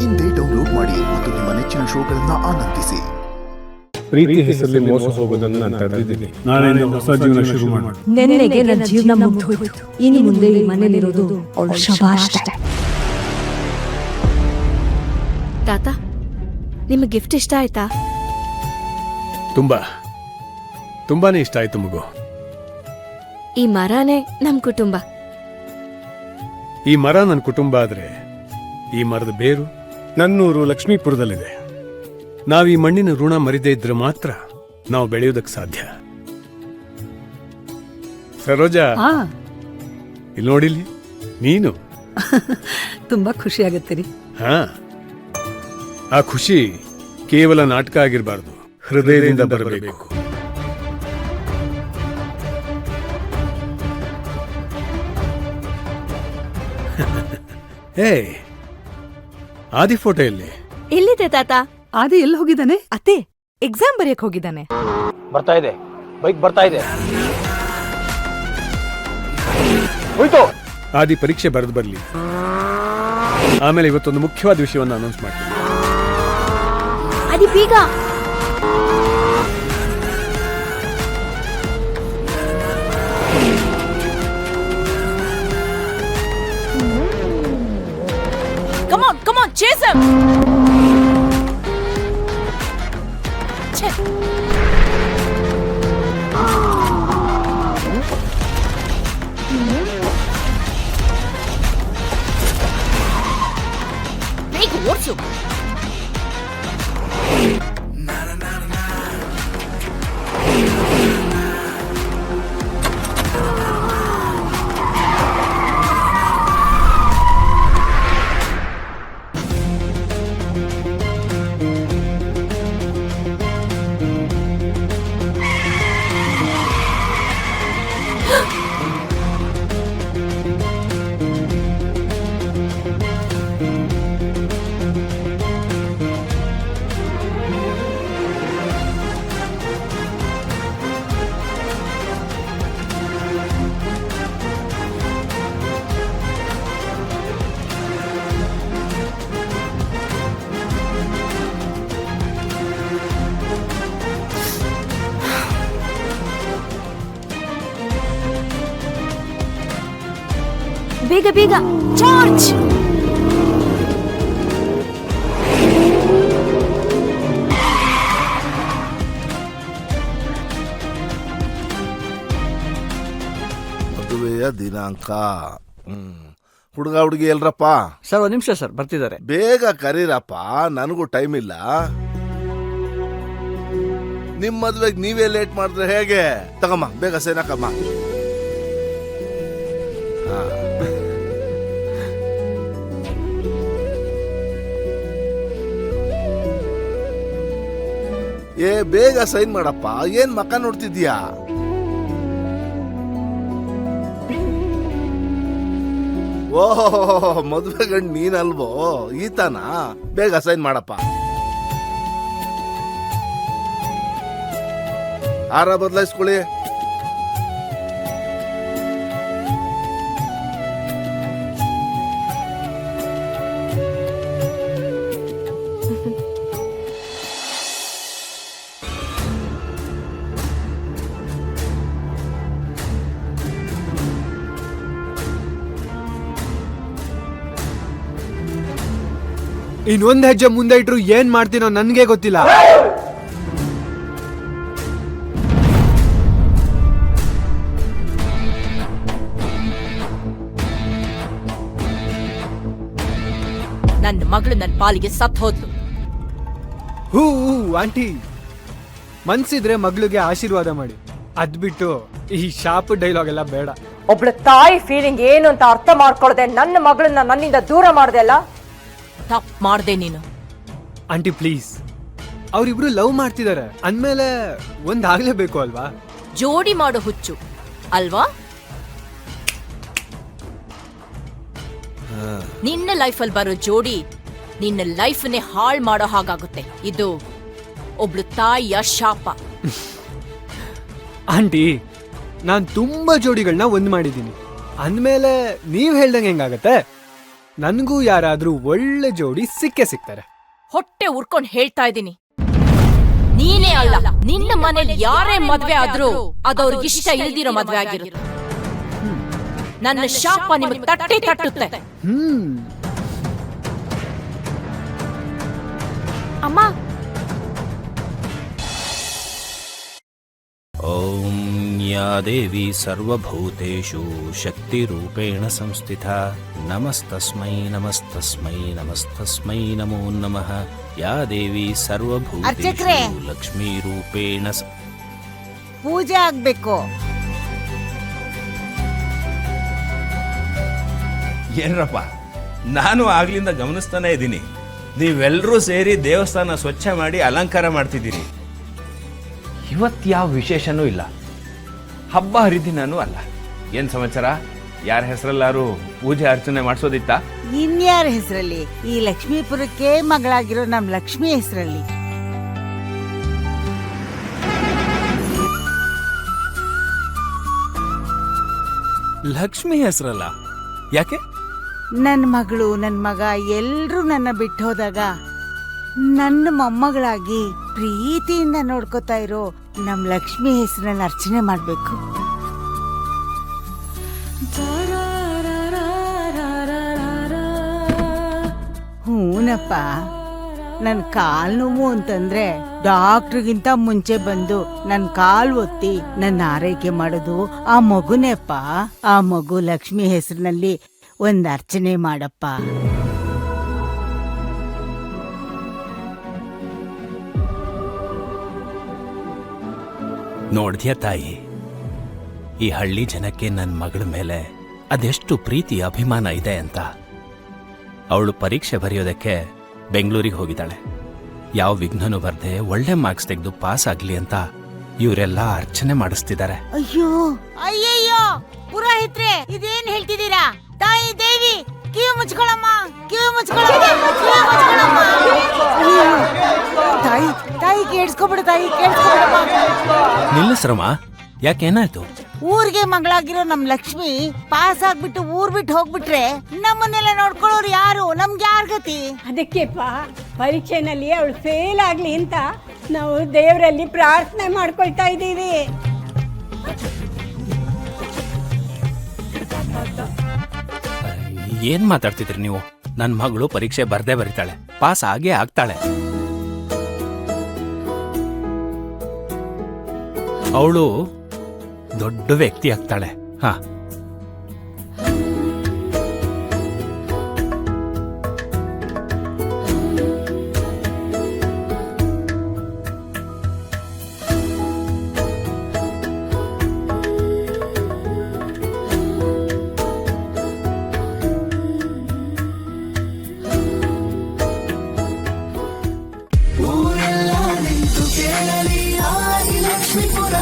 ಇಂದೇ ಡೌನ್ಲೋಡ್ ಮಾಡಿ ಮತ್ತು ನಿಮ್ಮ ನೆಚ್ಚಿನ ಶೋಗಳನ್ನ ಆನಂದಿಸಿ. ಪ್ರೀತಿ ಹೆಸರಲ್ಲಿ ಮೋಸ ಹೋಗೋದನ್ನು ನಾನು ತಡೆದಿದ್ದೀನಿ. ನಾಳೆಯಿಂದ ಹೊಸ ಜೀವನ ಶುರು ಮಾಡಿ. ನೆನ್ನೆಗೆ ನನ್ನ ಜೀವನ ಮುಗ್ದೋಯ್ತು. ಇನ್ನು ಮುಂದೆ ಈ ಮನೇಲಿರೋದು ಅವಳ ಶವ ಅಷ್ಟೇ. ತಾತ, ನಿಮಗೆ ಗಿಫ್ಟ್ ಇಷ್ಟ ಆಯ್ತಾ? ತುಂಬಾನೇ ಇಷ್ಟ ಆಯ್ತು ಮಗು. ಈ ಮರನೇ ನಮ್ ಕುಟುಂಬ. ಈ ಮರ ನನ್ನ ಕುಟುಂಬ ಆದ್ರೆ ಈ ಮರದ ಬೇರು ನನ್ನೂರು ಲಕ್ಷ್ಮೀಪುರದಲ್ಲಿದೆ. ನಾವ್ ಈ ಮಣ್ಣಿನ ಋಣ ಮರಿದೇ ಇದ್ರೆ ಮಾತ್ರ ನಾವು ಬೆಳೆಯೋದಕ್ಕೆ ಸಾಧ್ಯ. ಸರೋಜಾ, ಇಲ್ಲಿ ನೋಡಿಲಿ, ನೀನು ತುಂಬಾ ಖುಷಿ ಆಗುತ್ತೆ. ಹಾ, ಆ ಖುಷಿ ಕೇವಲ ನಾಟಕ ಆಗಿರಬಾರ್ದು, ಹೃದಯದಿಂದ ಬರಬೇಕು. ಏ, ಆದಿ ಫೋಟೋ ಎಲ್ಲಿ? ಎಲ್ಲಿದೆ ತಾತ? ಆದಿ ಎಲ್ಲಿ ಹೋಗಿದ್ದಾನೆ? ಅತ್ತೆ, ಎಕ್ಸಾಮ್ ಬರೆಯಕ್ ಹೋಗಿದ್ದಾನೆ. ಬರ್ತಾ ಇದೆ, ಬೈಕ್ ಬರ್ತಾ ಇದೆ. ಹೋಯ್ತು. ಆದಿ ಪರೀಕ್ಷೆ ಬರೆದು ಬರ್ಲಿ, ಆಮೇಲೆ ಇವತ್ತೊಂದು ಮುಖ್ಯವಾದ ವಿಷಯವನ್ನು ಅನೌನ್ಸ್ ಮಾಡ್ತೀನಿ. ಅದಿ ಬೇಗ. Come on, chase him. Make what's up? ಬೇಗ ಚಾರ್ಜ್. ಮದುವೆಯ ದಿನಾಂಕ. ಹುಡುಗ ಹುಡುಗಿ ಎಲ್ರಪ್ಪ? ಸರ್, ಒಂದ್ ನಿಮಿಷ ಸರ್, ಬರ್ತಿದ್ದಾರೆ. ಬೇಗ ಕರೀರಪ್ಪ, ನನಗೂ ಟೈಮ್ ಇಲ್ಲ. ನಿಮ್ ಮದ್ವೆಗೆ ನೀವೇ ಲೇಟ್ ಮಾಡಿದ್ರೆ ಹೇಗೆ? ತಗಮ್ಮ, ಬೇಗ ಸೇನಕಮ್ಮ. ಏ, ಬೇಗ ಸೈನ್ ಮಾಡಪ್ಪ. ಏನ್ ಮಕ್ಕ ನೋಡ್ತಿದ್ಯಾ? ಓಹೋ, ಮದುವೆ ಗಂಡು ನೀನಲ್ವೋ? ಈತನ? ಬೇಗ ಸೈನ್ ಮಾಡಪ್ಪ. ಹಾರ ಬದಲಾಯಿಸ್ಕೊಳ್ಳಿ. ಇನ್ನೊಂದ್ ಹೆಜ್ಜೆ ಮುಂದೆ ಇಟ್ರು ಏನ್ ಮಾಡ್ತೀನೋ ನನ್ಗೆ ಗೊತ್ತಿಲ್ಲ. ನನ್ನ ಮಗಳು ನನ್ನ ಪಾಲಿಗೆ ಸತ್ ಹೋದ್ಲು. ಹೂ ಆಂಟಿ, ಮನ್ಸಿದ್ರೆ ಮಗಳಿಗೆ ಆಶೀರ್ವಾದ ಮಾಡಿ. ಅದ್ಬಿಟ್ಟು ಈ ಶಾಪ್ ಡೈಲಾಗ್ ಎಲ್ಲ ಬೇಡ. ಒಬ್ಳ ತಾಯಿ ಫೀಲಿಂಗ್ ಏನು ಅಂತ ಅರ್ಥ ಮಾಡ್ಕೊಳ್ದೆ ನನ್ನ ಮಗಳನ್ನ ನನ್ನಿಂದ ದೂರ ಮಾಡ್ದೆ ಅಲ್ಲ. ತಪ್ಪು ಮಾಡ್ದೆ ನೀನು. ಆಂಟಿ ಪ್ಲೀಸ್, ಅವ್ರಿಬ್ರು ಲವ್ ಮಾಡ್ತಿದಾರೆ ಅಂದ್ಮೇಲೆ ಒಂದಾಗ್ಲೇಬೇಕು ಅಲ್ವಾ? ಜೋಡಿ ಮಾಡೋ ಹುಚ್ಚು ಅಲ್ವಾ? ನಿನ್ನ ಲೈಫಲ್ಲಿ ಬರೋ ಜೋಡಿ ನಿನ್ನ ಲೈಫನ್ನೇ ಹಾಳು ಮಾಡೋ ಹಾಗಾಗುತ್ತೆ. ಇದು ಒಬ್ಳು ತಾಯಿಯ ಶಾಪ. ಆಂಟಿ, ನಾನ್ ತುಂಬಾ ಜೋಡಿಗಳನ್ನ ಒಂದ್ ಮಾಡಿದೀನಿ ಅಂದ್ಮೇಲೆ ನೀವ್ ಹೇಳ್ದಂಗೆ ಹೆಂಗಾಗತ್ತೆ? ನನಗೂ ಯಾರಾದ್ರೂ ಒಳ್ಳೆ ಜೋಡಿ ಸಿಕ್ಕೇ ಸಿಗ್ತಾರೆ. ಹೊಟ್ಟೆ ಉರ್ಕೊಂಡ್ ಹೇಳ್ತಾ ಇದ್ದೀನಿ, ನೀನೇ ಅಲ್ಲ, ನಿನ್ನ ಮನೇಲಿ ಯಾರೇ ಮದ್ವೆ ಆದ್ರೂ ಅದವ್ರಿಗಿಷ್ಟ ಇಲ್ದಿರೋ ಮದ್ವೆ ಆಗಿರುತ್ತೆ. ನನ್ನ ಶಾಪ ನಿಮಗೆ ತಟ್ಟೆ ತಟ್ಟುತ್ತೆ. ಅಮ್ಮ, ಓಂ ಯಾ ದೇವಿ ಸರ್ವಭೂತೇಷು ಶಕ್ತಿರೂಪೇಣ ಸಂಸ್ಥಿತಾ ನಮಸ್ತಸ್ಮೈ ನಮಸ್ತಸ್ಮೈ ನಮಸ್ತಸ್ಮೈ ನಮೋ ನಮಃ. ಯಾ ದೇವಿ ಸರ್ವಭೂತೇಷು ಲಕ್ಷ್ಮೀರೂಪೇಣ ಪೂಜೆ ಆಗ್ಬೇಕು. ಏನ್ರಪ್ಪ, ನಾನು ಆಗ್ಲಿಂದ ಗಮನಿಸ್ತಾನೆ ಇದ್ದೀನಿ, ನೀವೆಲ್ಲರೂ ಸೇರಿ ದೇವಸ್ಥಾನ ಸ್ವಚ್ಛ ಮಾಡಿ ಅಲಂಕಾರ ಮಾಡ್ತಿದ್ದೀರಿ. ಇವತ್ತು ಯಾವ ವಿಶೇಷನೂ ಇಲ್ಲ, ಹಬ್ಬ ಹರಿದಿನನೂ ಅಲ್ಲ. ಏನ್ ಸಮಾಚಾರ? ಯಾರ ಹೆಸರಲ್ಲಾರು ಪೂಜೆ ಅರ್ಚನೆ ಮಾಡಿಸೋದಿತ್ತ? ಇನ್ಯಾರ ಹೆಸರಲ್ಲಿ? ಈ ಲಕ್ಷ್ಮೀಪುರಕ್ಕೆ ಮಗಳಾಗಿರೋ ನಮ್ ಲಕ್ಷ್ಮಿ ಹೆಸರಲ್ಲಿ. ಲಕ್ಷ್ಮಿ ಹೆಸರಲ್ಲ? ಯಾಕೆ? ನನ್ ಮಗಳು ನನ್ ಮಗ ಎಲ್ರೂ ನನ್ನ ಬಿಟ್ಟು ಹೋದಾಗ ನನ್ನ ಮೊಮ್ಮಗಳಾಗಿ ಪ್ರೀತಿಯಿಂದ ನೋಡ್ಕೋತಾ ಇರೋ ನಮ್ ಲಕ್ಷ್ಮಿ ಹೆಸರಲ್ಲಿ ಅರ್ಚನೆ ಮಾಡ್ಬೇಕು. ಹೂನಪ್ಪ, ನನ್ ಕಾಲ್ ನೋವು ಅಂತಂದ್ರೆ ಡಾಕ್ಟ್ರಿಗಿಂತ ಮುಂಚೆ ಬಂದು ನನ್ ಕಾಲ್ ಒತ್ತಿ ನನ್ನ ಆರೈಕೆ ಮಾಡೋದು ಆ ಮಗುನೇಪ್ಪ. ಆ ಮಗು ಲಕ್ಷ್ಮಿ ಹೆಸರಿನಲ್ಲಿ ಒಂದ್ ಅರ್ಚನೆ ಮಾಡಪ್ಪ. ನೋಡ್ದ್ಯಾ ತಾಯಿ, ಈ ಹಳ್ಳಿ ಜನಕ್ಕೆ ನನ್ನ ಮಗಳ ಮೇಲೆ ಅದೆಷ್ಟು ಪ್ರೀತಿ ಅಭಿಮಾನ ಇದೆ ಅಂತ. ಅವಳು ಪರೀಕ್ಷೆ ಬರೆಯೋದಕ್ಕೆ ಬೆಂಗಳೂರಿಗೆ ಹೋಗಿದ್ದಾಳೆ. ಯಾವ ವಿಘ್ನನೂ ಬರ್ದೆ ಒಳ್ಳೆ ಮಾರ್ಕ್ಸ್ ತೆಗೆದು ಪಾಸ್ ಆಗ್ಲಿ ಅಂತ ಇವರೆಲ್ಲ ಅರ್ಚನೆ ಮಾಡಿಸ್ತಿದ್ದಾರೆ. ಅಯ್ಯೋ ಅಯ್ಯಯ್ಯೋ, ಪುರೋಹಿತ್ರೆ, ಇದೇನ್ ಹೇಳ್ತಿದ್ದೀರಾ? ತಾಯಿ ದೇವಿ, ಕಿವಿ ಮುಚ್ಕೊಳಮ್ಮ, ಕಿವಿ ಮುಚ್ಕೊಳಮ್ಮ, ಕಿವಿ ಮುಚ್ಕೊಳಮ್ಮ. ತಾಯಿ ತಾಯಿ ಕೇಳಿಸ್ಕೊಬಿಡು, ತಾಯಿ ಕೇಳಿಸ್ಕೊಬಿಡಮ್ಮ. ನಿಲ್ಲಿಸ್ರಮ್ಮ, ಯಾಕೇನಾಯ್ತು? ಊರಿಗೆ ಮಗಳಾಗಿರೋ ನಮ್ ಲಕ್ಷ್ಮಿ ಪಾಸ್ ಆಗ್ಬಿಟ್ಟು ಊರ್ ಬಿಟ್ಟು ಹೋಗ್ಬಿಟ್ರೆ ನಮ್ಮನ್ನೆಲ್ಲ ನೋಡ್ಕೊಳ್ಳೋರು ಯಾರು? ನಮ್ಗೆ ಯಾರ್ ಗತಿ? ಅದಕ್ಕೆಪ್ಪ ಪರೀಕ್ಷೆನಲ್ಲಿ ಅವಳು ಫೇಲ್ ಆಗ್ಲಿ ಅಂತ ನಾವು ದೇವರಲ್ಲಿ ಪ್ರಾರ್ಥನೆ ಮಾಡ್ಕೊಳ್ತಾ ಇದ್ದೀವಿ. ಏನ್ ಮಾತಾಡ್ತಿದ್ರಿ ನೀವು? ನನ್ನ ಮಗಳು ಪರೀಕ್ಷೆ ಬರ್ದೇ ಬರೀತಾಳೆ, ಪಾಸ್ ಆಗೇ ಆಗ್ತಾಳೆ. ಅವಳು ದೊಡ್ಡ ವ್ಯಕ್ತಿ ಆಗ್ತಾಳೆ. ಹಾ, ಊರೆಲ್ಲ ನಿಂತು ಕೇಳಲಿ ಆಗಿ ಲಕ್ಷ್ಮೀಪುರ